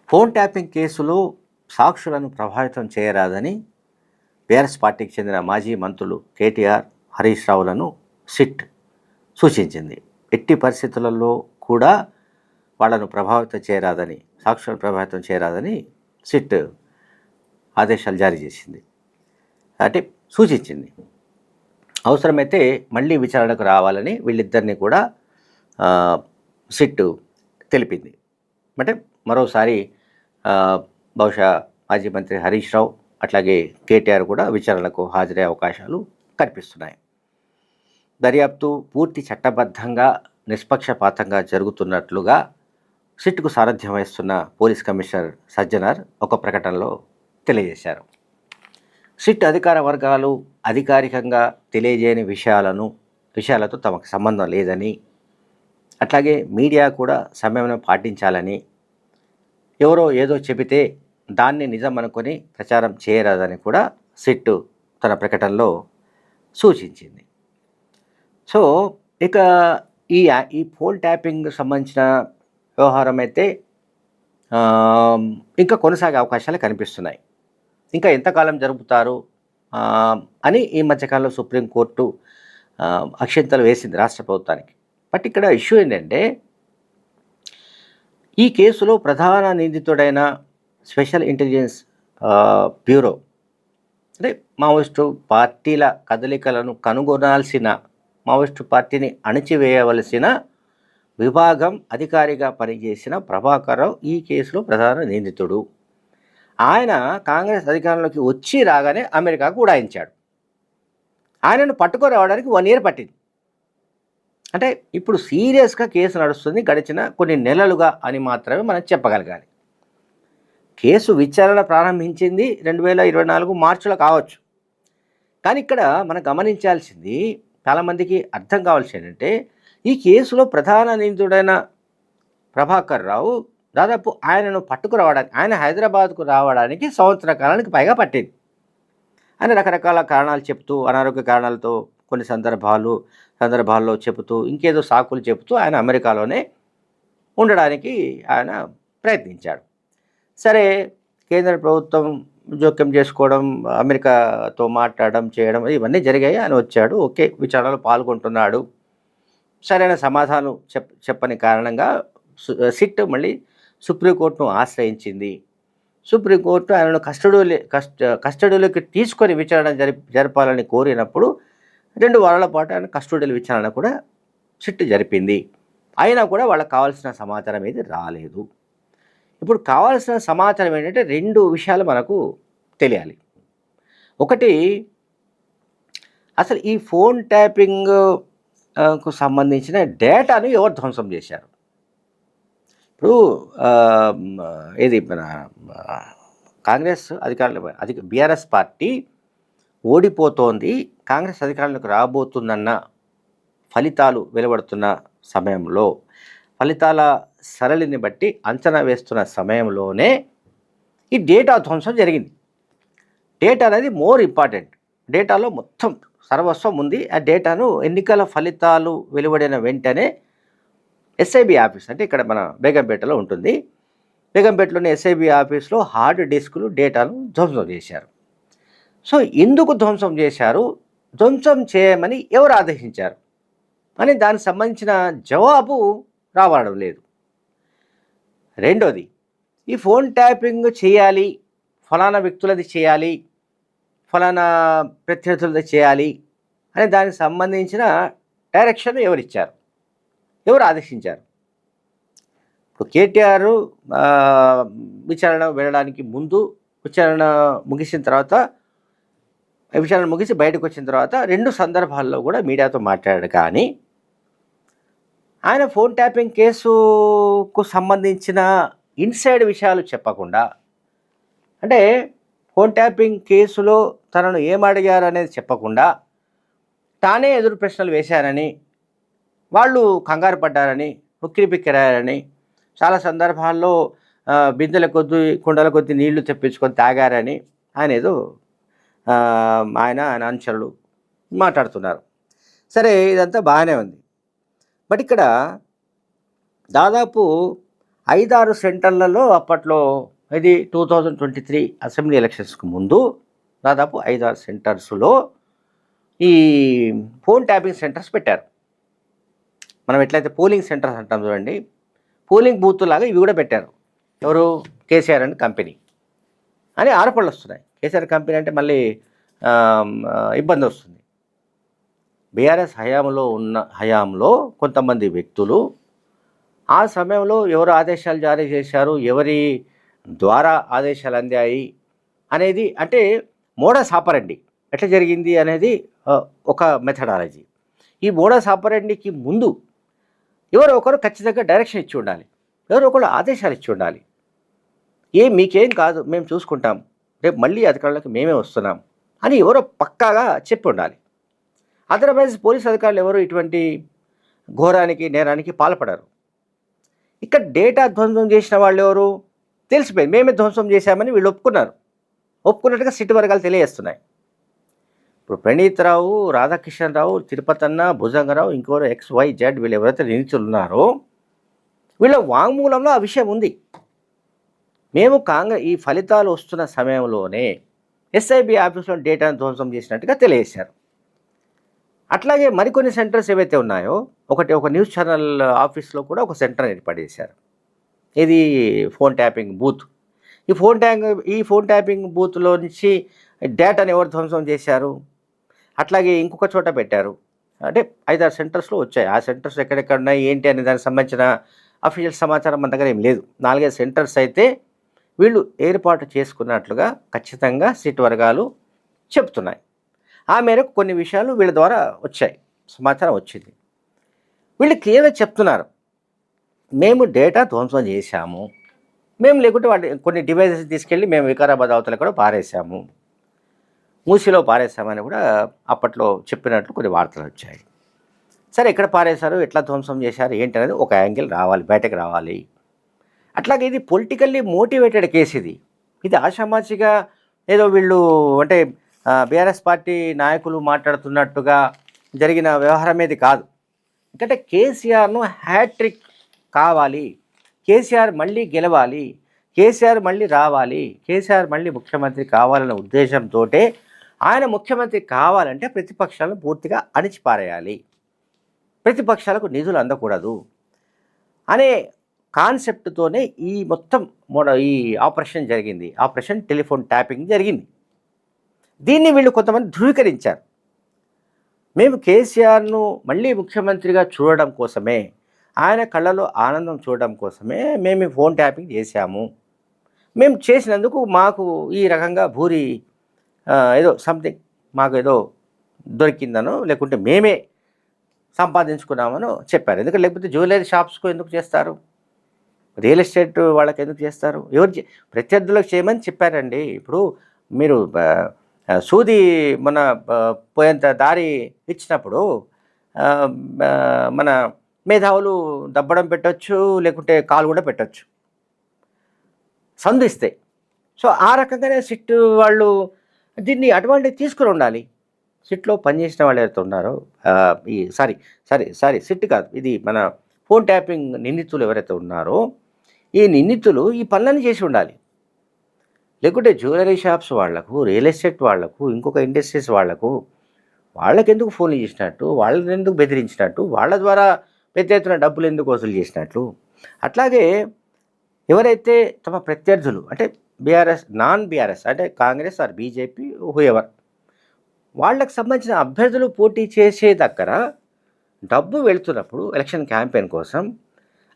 Phone tapping కేసులో సాక్షులను ప్రభావితం చేయరాదని బీఆర్ఎస్ పార్టీకి చెందిన మాజీ మంత్రులు కేటీఆర్, హరీష్ రావులను సిట్ సూచించింది. ఎట్టి పరిస్థితులలో కూడా వాళ్లను ప్రభావితం చేయరాదని, సాక్షులను ప్రభావితం చేయరాదని సిట్ ఆదేశాలు జారీ చేసింది. అంటే సూచించింది. అవసరమైతే మళ్ళీ విచారణకు రావాలని వీళ్ళిద్దరినీ కూడా సిట్ తెలిపింది. అంటే మరోసారి బహుశా మాజీ మంత్రి హరీష్ రావు అట్లాగే కేటీఆర్ కూడా విచారణకు హాజరయ్యే అవకాశాలు కనిపిస్తున్నాయి. దర్యాప్తు పూర్తి చట్టబద్ధంగా నిష్పక్షపాతంగా జరుగుతున్నట్లుగా సిట్కు సారథ్యం వహిస్తున్న పోలీస్ కమిషనర్ సజ్జనార్ ఒక ప్రకటనలో తెలియజేశారు. సిట్ అధికార వర్గాలు అధికారికంగా తెలియజేయని విషయాలతో తమకు సంబంధం లేదని, అట్లాగే మీడియా కూడా సంయమనం పాటించాలని, ఎవరో ఏదో చెబితే దాన్ని నిజం అనుకొని ప్రచారం చేయరాదని కూడా సిట్ తన ప్రకటనలో సూచించింది. సో ఇక ఈ ఫోన్ ట్యాపింగ్ సంబంధించిన వ్యవహారం అయితే ఇంకా కొనసాగే అవకాశాలు కనిపిస్తున్నాయి. ఇంకా ఎంతకాలం జరుపుతారు అని ఈ మధ్యకాలంలో సుప్రీంకోర్టు అక్షింతలు వేసింది రాష్ట్ర ప్రభుత్వానికి. బట్ ఇక్కడ ఇష్యూ ఏంటంటే, ఈ కేసులో ప్రధాన నిందితుడైన స్పెషల్ ఇంటెలిజెన్స్ బ్యూరో, అంటే మావోయిస్టు పార్టీల కదలికలను కనుగొనాల్సిన, మావోయిస్టు పార్టీని అణిచివేయవలసిన విభాగం అధికారిగా పనిచేసిన ప్రభాకర్ రావు ఈ కేసులో ప్రధాన నిందితుడు. ఆయన కాంగ్రెస్ అధికారంలోకి వచ్చి రాగానే అమెరికాకు ఉడాయించాడు. ఆయనను పట్టుకురావడానికి 1 year పట్టింది. అంటే ఇప్పుడు సీరియస్గా కేసు నడుస్తుంది గడిచిన కొన్ని నెలలుగా అని మాత్రమే మనం చెప్పగలగాలి. కేసు విచారణ ప్రారంభించింది 2024 మార్చిలో కావచ్చు. కానీ ఇక్కడ మనం గమనించాల్సింది, చాలామందికి అర్థం కావాల్సింది ఏంటంటే, ఈ కేసులో ప్రధాన నిందితుడైన ప్రభాకర్ రావు దాదాపు ఆయనను పట్టుకురావడానికి, ఆయన హైదరాబాద్కు రావడానికి సంవత్సర కాలానికి పైగా పట్టింది. ఆయన రకరకాల కారణాలు చెప్తూ, అనారోగ్య కారణాలతో కొన్ని సందర్భాల్లో చెబుతూ, ఇంకేదో సాకులు చెబుతూ ఆయన అమెరికాలోనే ఉండడానికి ఆయన ప్రయత్నించాడు. సరే, కేంద్ర ప్రభుత్వం జోక్యం చేసుకోవడం, అమెరికాతో మాట్లాడడం చేయడం ఇవన్నీ జరిగాయి. ఆయన వచ్చాడు, ఓకే, విచారణలో పాల్గొంటున్నాడు. సరైన సమాధానం చెప్పని కారణంగా సిట్ మళ్ళీ సుప్రీంకోర్టును ఆశ్రయించింది. సుప్రీంకోర్టు ఆయనను కస్టడీలోకి తీసుకొని విచారణ జరపాలని కోరినప్పుడు 2 వారాల పాటు ఆయన కస్టడీల విచారణ కూడా సిట్ జరిపింది. అయినా కూడా వాళ్ళకి కావాల్సిన సమాచారం ఏది రాలేదు. ఇప్పుడు కావాల్సిన సమాచారం ఏంటంటే 2 విషయాలు మనకు తెలియాలి. ఒకటి, అసలు ఈ ఫోన్ ట్యాపింగ్కు సంబంధించిన డేటాను ఎవరు ధ్వంసం చేశారు. ఇప్పుడు ఏది మన కాంగ్రెస్ బీఆర్ఎస్ పార్టీ ఓడిపోతోంది, కాంగ్రెస్ అధికారంలోకి రాబోతుందన్న ఫలితాలు వెలువడుతున్న సమయంలో, ఫలితాల సరళిని బట్టి అంచనా వేస్తున్న సమయంలోనే ఈ డేటా ధ్వంసం జరిగింది. డేటా అనేది మోర్ ఇంపార్టెంట్. డేటాలో మొత్తం సర్వస్వం ఉంది. ఆ డేటాను ఎన్నికల ఫలితాలు వెలువడిన వెంటనే ఎస్ఐబి ఆఫీస్, అంటే ఇక్కడ మన బేగంపేటలో ఉంటుంది, బేగంపేటలోని ఎస్ఐబి ఆఫీస్లో హార్డ్ డిస్కులు డేటాను ధ్వంసం చేశారు. సో ఎందుకు ధ్వంసం చేశారు, ధ్వంసం చేయమని ఎవరు ఆదేశించారు అని దానికి సంబంధించిన జవాబు రావడం లేదు. రెండోది, ఈ ఫోన్ ట్యాపింగ్ చేయాలి, ఫలానా వ్యక్తులది చేయాలి, ఫలానా ప్రత్యర్థులది చేయాలి అని దానికి సంబంధించిన డైరెక్షన్ ఎవరిచ్చారు, ఎవరు ఆదేశించారు. ఇప్పుడు కేటీఆర్ విచారణ వెళ్ళడానికి ముందు, విచారణ ముగిసి బయటకు వచ్చిన తర్వాత 2 సందర్భాల్లో కూడా మీడియాతో మాట్లాడాడు. కానీ ఆయన ఫోన్ ట్యాపింగ్ కేసుకు సంబంధించిన ఇన్సైడ్ విషయాలు చెప్పకుండా, అంటే ఫోన్ ట్యాపింగ్ కేసులో తనను ఏమడిగారు అనేది చెప్పకుండా, తానే ఎదురు ప్రశ్నలు వేశారని, వాళ్ళు కంగారు పడ్డారని, ఉక్కిరిబిక్కిరారని, చాలా సందర్భాల్లో బిందెల కొద్దీ కుండల కొద్దీ నీళ్లు తెప్పించుకొని తాగారని ఆయన అనుచరులు మాట్లాడుతున్నారు. సరే, ఇదంతా బాగానే ఉంది. బట్ ఇక్కడ దాదాపు 5, 6 సెంటర్లలో అప్పట్లో ఇది 2023 అసెంబ్లీ ఎలక్షన్స్‌కు ముందు దాదాపు 5, 6 సెంటర్స్‌లో ఈ ఫోన్ ట్యాపింగ్ సెంటర్స్ పెట్టారు. మనం ఎట్లయితే పోలింగ్ సెంటర్స్ అంటాం చూడండి, పోలింగ్ బూత్‌లాగా ఇవి కూడా పెట్టారు. ఎవరు? కేసీఆర్ అండ్ కంపెనీ అని ఆరోపణలొస్తున్నాయి. కేసీఆర్ కంపెనీ అంటే మళ్ళీ ఇబ్బందొస్తుంది. బీఆర్ఎస్ హయాంలో కొంతమంది వ్యక్తులు ఆ సమయంలో ఎవరు ఆదేశాలు జారీ చేశారు, ఎవరి ద్వారా ఆదేశాలు అందాయి అనేది అంటే మోడస్ ఆపరండి ఎట్లా జరిగింది అనేది ఒక మెథడాలజీ. ఈ మోడస్ ఆపరండికి ముందు ఎవరో ఒకరు ఖచ్చితంగా డైరెక్షన్ ఇచ్చి ఉండాలి, ఎవరో ఒకరు ఆదేశాలు ఇచ్చి ఉండాలి. మీకేం కాదు, మేము చూసుకుంటాం, రేపు మళ్ళీ అధికారులకు మేమే వస్తున్నాం అని ఎవరో పక్కాగా చెప్పి ఉండాలి. అదర్వైజ్ పోలీస్ అధికారులు ఎవరు ఇటువంటి ఘోరానికి నేరానికి పాల్పడరు. ఇక్కడ డేటా ధ్వంసం చేసిన వాళ్ళు ఎవరు తెలిసిపోయింది, మేమే ధ్వంసం చేశామని వీళ్ళు ఒప్పుకున్నట్టుగా సిట్ వర్గాలు తెలియజేస్తున్నాయి. ఇప్పుడు ప్రణీత్ రావు, రాధాకిషన్ రావు, తిరుపతన్న, భుజంగరావు, ఇంకోరు XYZ వీళ్ళు ఎవరైతే నిందితులు ఉన్నారో వీళ్ళ వాంగ్మూలంలో ఆ విషయం ఉంది. మేము ఈ ఫలితాలు వస్తున్న సమయంలోనే SIB ఆఫీస్లో డేటాను ధ్వంసం చేసినట్టుగా తెలియజేశారు. అట్లాగే మరికొన్ని సెంటర్స్ ఏవైతే ఉన్నాయో ఒక న్యూస్ ఛానల్ ఆఫీస్లో కూడా ఒక సెంటర్ ఏర్పాటు చేశారు. ఇది ఫోన్ ట్యాపింగ్ బూత్. ఈ ఫోన్ ట్యాపింగ్ బూత్లో నుంచి డేటాను ఎవరు ధ్వంసం చేశారు, అట్లాగే ఇంకొక చోట పెట్టారు. అంటే 5, 6 సెంటర్స్లో వచ్చాయి. ఆ సెంటర్స్ ఎక్కడెక్కడ ఉన్నాయి ఏంటి అనే దానికి సంబంధించిన అఫీషియల్ సమాచారం మన దగ్గర ఏం లేదు. 4, 5 సెంటర్స్ అయితే వీళ్ళు ఏర్పాటు చేసుకున్నట్లుగా ఖచ్చితంగా సిట్ వర్గాలు చెప్తున్నాయి. ఆ మేరకు కొన్ని విషయాలు వీళ్ళ ద్వారా వచ్చాయి, సమాచారం వచ్చింది. వీళ్ళు క్లియర్గా చెప్తున్నారు, మేము డేటా ధ్వంసం చేశాము, మేము లేకుంటే కొన్ని డివైజెస్ తీసుకెళ్ళి మేము వికారాబాద్ అవతల కూడా పారేసాము, మూసిలో పారేసామని కూడా అప్పట్లో చెప్పినట్లు కొన్ని వార్తలు వచ్చాయి. సరే, ఎక్కడ పారేశారు, ఎట్లా ధ్వంసం చేశారు ఏంటి అనేది ఒక యాంగిల్ రావాలి, బయటకు రావాలి. అట్లాగే ఇది పొలిటికల్లీ మోటివేటెడ్ కేసు. ఇది ఆషామాషిగా ఏదో వీళ్ళు అంటే బీఆర్ఎస్ పార్టీ నాయకులు మాట్లాడుతున్నట్టుగా జరిగిన వ్యవహారం ఏది కాదు. ఎందుకంటే కేసీఆర్ను హ్యాట్రిక్ కావాలి, కేసీఆర్ మళ్ళీ గెలవాలి, కేసీఆర్ మళ్ళీ రావాలి, కేసీఆర్ మళ్ళీ ముఖ్యమంత్రి కావాలనే ఉద్దేశంతో ఆయన ముఖ్యమంత్రి కావాలంటే ప్రతిపక్షాలను పూర్తిగా అణిచిపారేయాలి, ప్రతిపక్షాలకు నిధులు అందకూడదు అనే కాన్సెప్ట్తోనే ఈ మొత్తం ఈ ఆపరేషన్ జరిగింది. ఆపరేషన్ టెలిఫోన్ ట్యాపింగ్ జరిగింది. దీన్ని వీళ్ళు కొంతమంది ధృవీకరించారు. మేము కేసీఆర్ను మళ్ళీ ముఖ్యమంత్రిగా చూడడం కోసమే, ఆయన కళ్ళలో ఆనందం చూడడం కోసమే మేము ఫోన్ ట్యాపింగ్ చేశాము, మేము చేసినందుకు మాకు ఈ రకంగా ఏదో సంథింగ్ మాకు ఏదో దొరికిందనో లేకుంటే మేమే సంపాదించుకున్నామనో చెప్పారు. ఎందుకంటే లేకపోతే జ్యువెలరీ షాప్స్కు ఎందుకు చేస్తారు, రియల్ ఎస్టేట్ వాళ్ళకి ఎందుకు చేస్తారు, ప్రత్యర్థులకు చేయమని చెప్పారండి. ఇప్పుడు మీరు సూది మన పోయేంత దారి ఇచ్చినప్పుడు మన మేధావులు దబ్బడం పెట్టచ్చు, లేకుంటే కాలు కూడా పెట్టచ్చు సందు ఇస్తే. సో ఆ రకంగానే సిట్ వాళ్ళు దీన్ని అడ్వాంటేజ్ తీసుకుని ఉండాలి. సిట్లో పనిచేసిన వాళ్ళు ఎవరైతే ఉన్నారో సారీ సిట్ కాదు, ఇది మన ఫోన్ ట్యాపింగ్ నిందితులు ఎవరైతే ఉన్నారో ఈ నిందితులు ఈ పనులన్నీ చేసి ఉండాలి. లేకుంటే జ్యువెలరీ షాప్స్ వాళ్లకు, రియల్ ఎస్టేట్ వాళ్లకు, ఇంకొక ఇండస్ట్రీస్ వాళ్ళకి ఎందుకు ఫోన్లు చేసినట్టు, వాళ్ళని ఎందుకు బెదిరించినట్టు, వాళ్ళ ద్వారా పెద్ద ఎత్తున డబ్బులు ఎందుకు వసూలు చేసినట్లు. అట్లాగే ఎవరైతే తమ ప్రత్యర్థులు అంటే నాన్ బీఆర్ఎస్ అంటే కాంగ్రెస్ ఆర్ బీజేపీ హూఎవర్ వాళ్ళకి సంబంధించిన అభ్యర్థులు పోటీ చేసే దగ్గర డబ్బు వెళుతున్నప్పుడు ఎలక్షన్ క్యాంపెయిన్ కోసం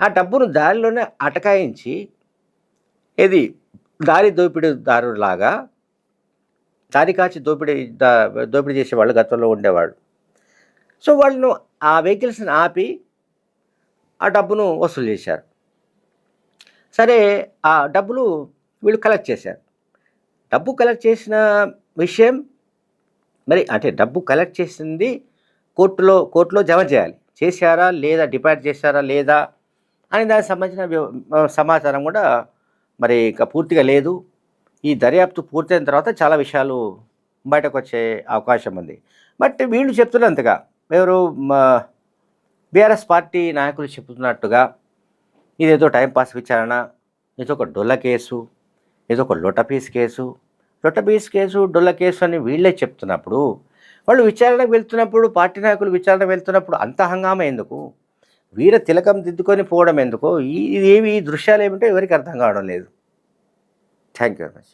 ఆ డబ్బును దారిలోనే అటకాయించి దారి దోపిడీదారులాగా దారి కాచి దోపిడీ చేసేవాళ్ళు గతంలో ఉండేవాళ్ళు. సో వాళ్ళను ఆ వెహికల్స్ని ఆపి ఆ డబ్బును వసూలు చేశారు. సరే, ఆ డబ్బులు వీళ్ళు కలెక్ట్ చేశారు. డబ్బు కలెక్ట్ చేసిన విషయం మరి అంటే డబ్బు కలెక్ట్ చేసింది కోర్టులో జమ చేశారా లేదా, డిపాజిట్ చేశారా లేదా అని దానికి సంబంధించిన సమాచారం కూడా మరి ఇక పూర్తిగా లేదు. ఈ దర్యాప్తు పూర్తయిన తర్వాత చాలా విషయాలు బయటకు వచ్చే అవకాశం ఉంది. బట్ వీళ్ళు చెప్తున్నంతగా ఎవరు బీఆర్ఎస్ పార్టీ నాయకులు చెప్తున్నట్టుగా ఇదేదో టైంపాస్ విచారణ, ఇదొక డొల్ల కేసు, ఇదొక లొటపీస్ కేసు. లొటపీస్ కేసు, డొల్ల కేసు అని వీళ్ళే చెప్తున్నప్పుడు, వాళ్ళు విచారణకు వెళ్తున్నప్పుడు, పార్టీ నాయకులు విచారణకు వెళ్తున్నప్పుడు అంత హంగామా ఎందుకు? వీర తిలకం దిద్దుకొని పోవడం ఎందుకు? ఇదేమి ఈ దృశ్యాలేమిటో ఎవరికీ అర్థం కావడం లేదు. Thank you very much.